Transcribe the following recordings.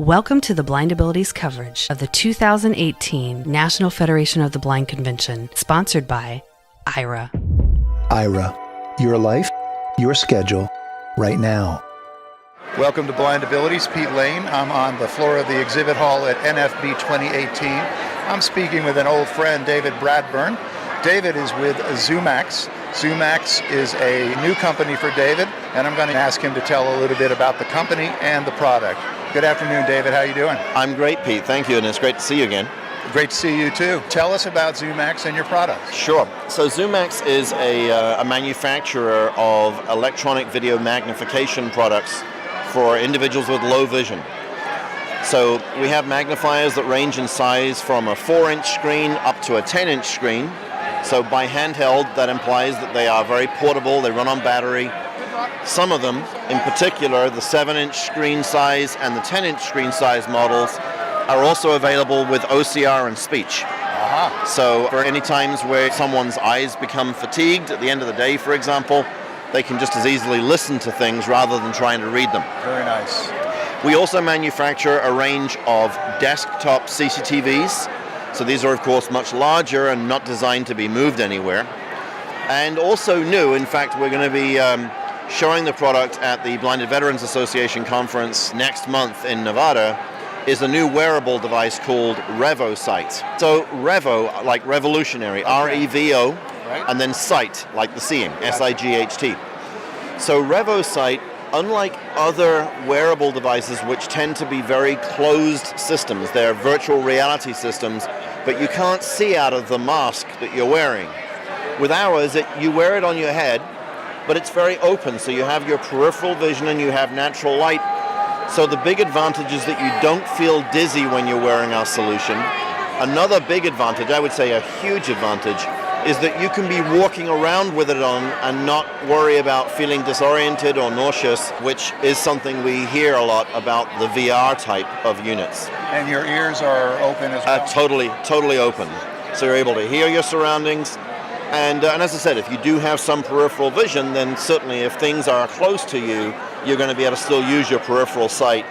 Welcome to the Blind Abilities coverage of the 2018 National Federation of the Blind Convention, sponsored by IRA. IRA, your life, your schedule, right now. Welcome to Blind Abilities. Pete Lane. I'm on the floor of the exhibit hall at NFB 2018. I'm speaking with an old friend, David Bradburn. David is with Zoomax. Zoomax is a new company for David, and I'm going to ask him to tell a little bit about the company and the product. Good afternoon, David. How are you doing? I'm great, Pete. Thank you, and it's great to see you again. Great to see you, too. Tell us about Zoomax and your products. Sure. So Zoomax is a manufacturer of electronic video magnification products for individuals with low vision. So we have magnifiers that range in size from a 4-inch screen up to a 10-inch screen. So by handheld, that implies that they are very portable, they run on battery. Some of them, in particular, the 7-inch screen size and the 10-inch screen size models are also available with OCR and speech. So for any times where someone's eyes become fatigued at the end of the day, for example, they can just as easily listen to things rather than trying to read them. Very nice. We also manufacture a range of desktop CCTVs. So these are, of course, much larger and not designed to be moved anywhere. And also new, in fact, we're going to be showing the product at the Blinded Veterans Association conference next month in Nevada, is a new wearable device called RevoSight. So Revo, like revolutionary, R-E-V-O, right. And then sight, like the seeing, S-I-G-H-T. So RevoSight, unlike other wearable devices which tend to be very closed systems, they're virtual reality systems, but you can't see out of the mask that you're wearing. With ours, you wear it on your head, but it's very open, so you have your peripheral vision and you have natural light. So the big advantage is that you don't feel dizzy when you're wearing our solution. Another big advantage, I would say a huge advantage, is that you can be walking around with it on and not worry about feeling disoriented or nauseous, which is something we hear a lot about the VR type of units. And your ears are open as well? Totally open. So you're able to hear your surroundings. And as I said, if you do have some peripheral vision, then certainly if things are close to you, you're going to be able to still use your peripheral sight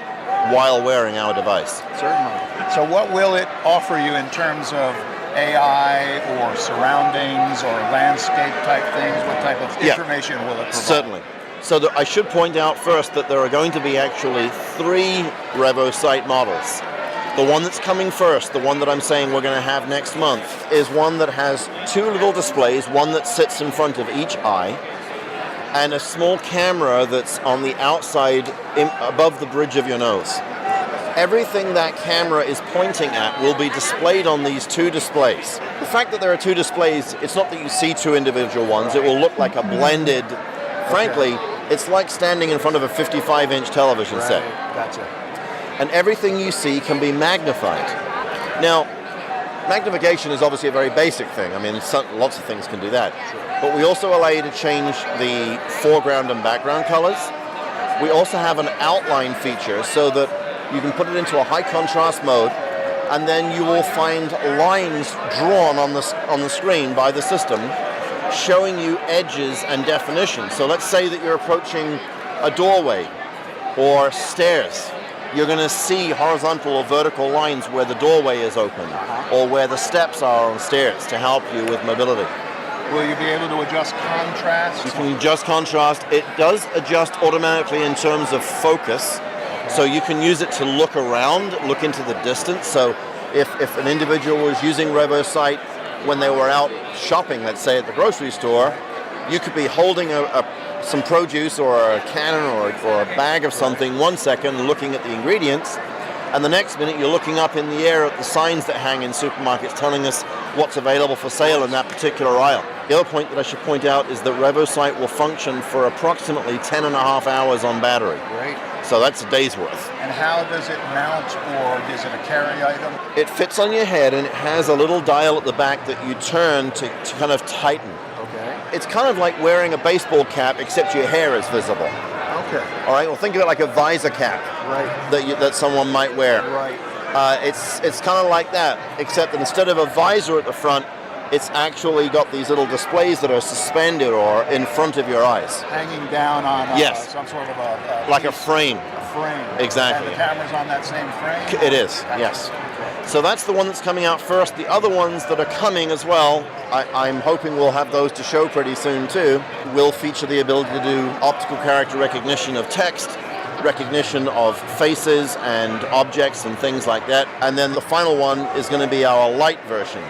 while wearing our device. Certainly. So what will it offer you in terms of AI or surroundings or landscape type things? What type of information will it provide? Certainly. So I should point out first that there are going to be actually 3 RevoSight models. The one that's coming first, the one that I'm saying we're going to have next month, is one that has 2 little displays, one that sits in front of each eye, and a small camera that's on the outside above the bridge of your nose. Everything that camera is pointing at will be displayed on these 2 displays. The fact that there are 2 displays, it's not that you see 2 individual ones, it will look like a blended, frankly, it's like standing in front of a 55-inch television set. Gotcha. And everything you see can be magnified. Now, magnification is obviously a very basic thing. I mean, lots of things can do that. But we also allow you to change the foreground and background colors. We also have an outline feature so that you can put it into a high contrast mode, and then you will find lines drawn on the screen by the system showing you edges and definition. So let's say that you're approaching a doorway or stairs. You're going to see horizontal or vertical lines where the doorway is open or where the steps are on stairs to help you with mobility. Will you be able to adjust contrast? You can adjust contrast. It does adjust automatically in terms of focus. So you can use it to look around, look into the distance. So if an individual was using RevoSight when they were out shopping, let's say at the grocery store, you could be holding some produce or a can or a bag of something 1 second looking at the ingredients, and the next minute you're looking up in the air at the signs that hang in supermarkets telling us what's available for sale in that particular aisle. The other point that I should point out is that RevoSight will function for approximately 10.5 hours on battery. Great. So that's a day's worth. And how does it mount, or is it a carry item? It fits on your head, and it has a little dial at the back that you turn to kind of tighten. Okay. It's kind of like wearing a baseball cap, except your hair is visible. Okay. All right. Well, think of it like a visor cap, right, that someone might wear. Right. It's kind of like that, except that instead of a visor at the front, it's actually got these little displays that are suspended or in front of your eyes. Hanging down on yes. Some sort of a like a frame. frame. Exactly. And the camera's on that same frame? It is, yes. So that's the one that's coming out first. The other ones that are coming as well, I'm hoping we'll have those to show pretty soon too, will feature the ability to do optical character recognition of text, recognition of faces and objects and things like that. And then the final one is going to be our light version.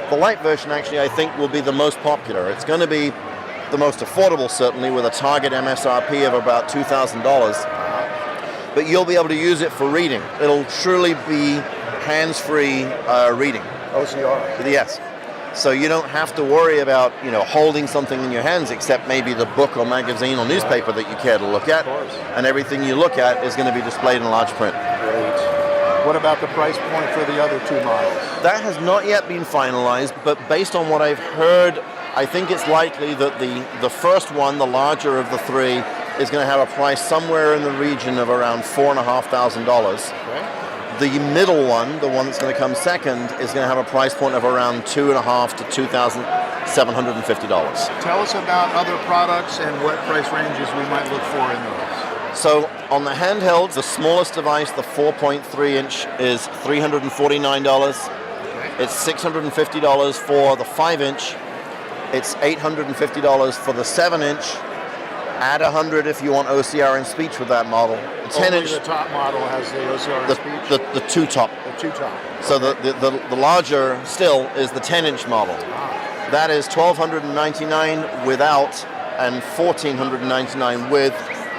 The light version actually I think will be the most popular. It's going to be the most affordable certainly, with a target MSRP of about $2,000. But you'll be able to use it for reading. It'll truly be hands-free reading. OCR. Yes. So you don't have to worry about, holding something in your hands except maybe the book or magazine or newspaper that you care to look at. Of course. And everything you look at is going to be displayed in large print. Great. What about the price point for the other two models? That has not yet been finalized, but based on what I've heard, I think it's likely that the first one, the larger of the three, is going to have a price somewhere in the region of around $4,500. Okay. The middle one, the one that's going to come second, is going to have a price point of around $2,500 to $2,750. Tell us about other products and what price ranges we might look for in those. So on the handhelds, the smallest device, the 4.3 inch, is $349. Okay. It's $650 for the 5 inch. It's $850 for the 7 inch. Add $100 if you want OCR and speech with that model. The 10 inch. The top model has the OCR and speech. The two top. The two top. So the larger still is the 10 inch model. Ah. That is $1,299 without and $1,499 with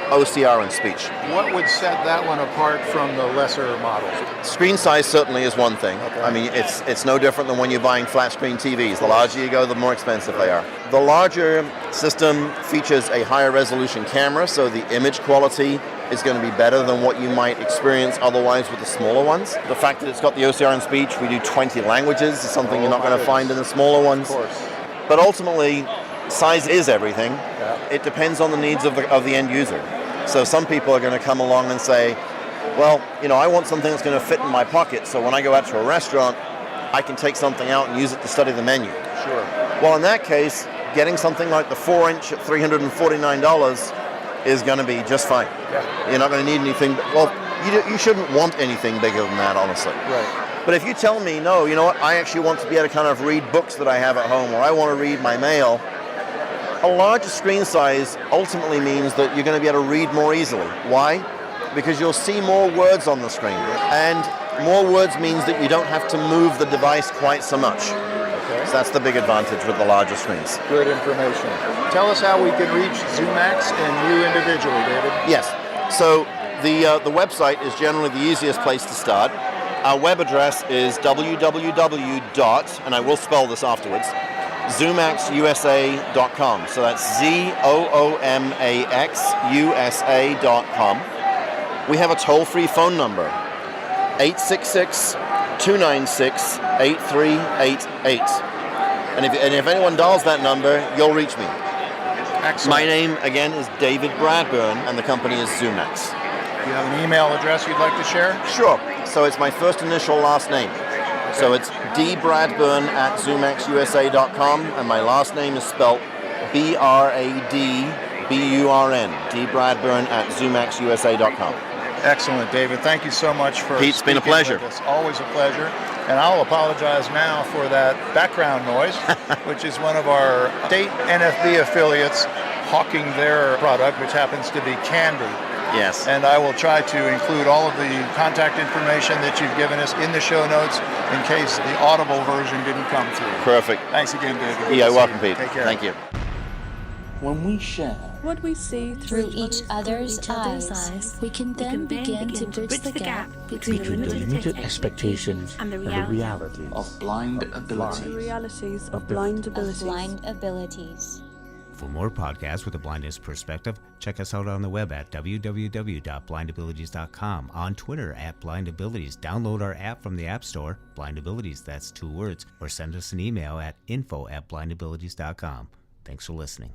OCR and speech. What would set that one apart from the lesser models? Screen size certainly is one thing. Okay. I mean, it's no different than when you're buying flat screen TVs. The larger you go, the more expensive they are. The larger system features a higher resolution camera, so the image quality is going to be better than what you might experience otherwise with the smaller ones. The fact that it's got the OCR and speech, we do 20 languages, is something you're not going to find in the smaller ones. Of course. But ultimately, size is everything. Yeah. It depends on the needs of the end user. So some people are going to come along and say, well, I want something that's going to fit in my pocket, so when I go out to a restaurant, I can take something out and use it to study the menu. Sure. Well, in that case, getting something like the 4 inch at $349 is going to be just fine. Yeah. You're not going to need anything. Well, you shouldn't want anything bigger than that, honestly. Right. But if you tell me, no, you know what, I actually want to be able to kind of read books that I have at home, or I want to read my mail, a larger screen size ultimately means that you're going to be able to read more easily. Why? Because you'll see more words on the screen. And more words means that you don't have to move the device quite so much. Okay. So that's the big advantage with the larger screens. Good information. Tell us how we can reach Zoomax and you individually, David. Yes. So the website is generally the easiest place to start. Our web address is www. And I will spell this afterwards, ZoomaxUSA.com. So that's ZOOMAXUSA.com. We have a toll-free phone number, 866-296-8388. And if anyone dials that number, you'll reach me. Excellent. My name, again, is David Bradburn, and the company is Zoomax. Do you have an email address you'd like to share? Sure. So it's my first initial last name. So it's dbradburn@zoomaxusa.com, and my last name is spelled BRADBURN, dbradburn@zoomaxusa.com. Excellent, David. Thank you so much for Pete, it's been a pleasure. It's always a pleasure. And I'll apologize now for that background noise, which is one of our state NFB affiliates hawking their product, which happens to be candy. Yes. And I will try to include all of the contact information that you've given us in the show notes in case the audible version didn't come through. Perfect. Thanks again, David. Good Yeah, to see welcome, you. Pete. Take care. Thank you. When we share what we see through each other's eyes, we can then begin to bridge the gap between the limited expectations and the reality of blind abilities. The realities of blind abilities. For more podcasts with a blindness perspective, check us out on the web at www.blindabilities.com, on Twitter @blindabilities. Download our app from the App Store, Blindabilities, that's 2 words, or send us an email at info@blindabilities.com. Thanks for listening.